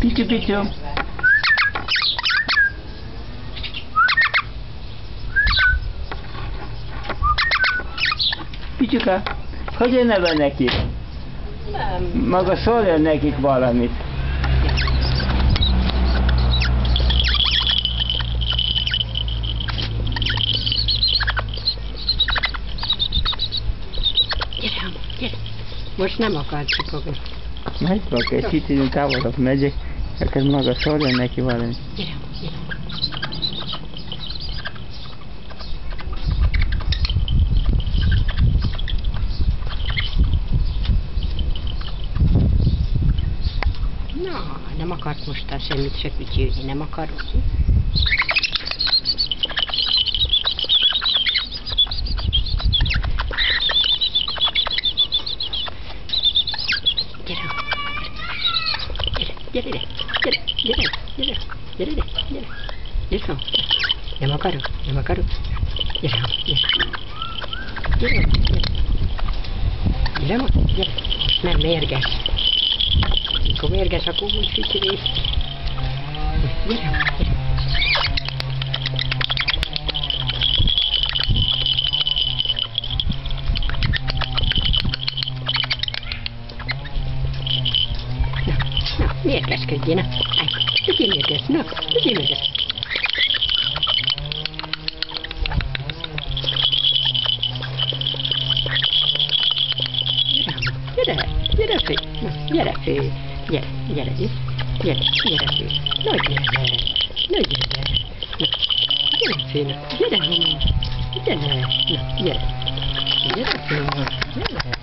Pityú. Pityuka, hogy neve neki? Nem. Maga szóljon nekik valamit. Gyere, gyere. Most nem akar csipogni. Megpróbálok egy kicsit távolabb megyek, akkor maga szóljon neki valamit. Gyere, gyere. Na, nem akart most semmit se kütyülni, nem akarod? Gyere, gyere, gyere, gyere, gyere, gyere, gyere, gyere, nem akarok, nem akarok, gyere, gyere, gyere, gyere, gyere, most nem mérges, mikor mérges, akkor úgy fütyülés, gyere, gyere. Mérgeskedjél, na, legyél mérges, na, legyél mérges. Gyere, gyere fő, na, gyere fő, gyere, gyere, gyere, gyere fő, no gyere, no gyere, na, gyere fő, na, gyere, gyere, na, gyere, gyere fő, na, gyere.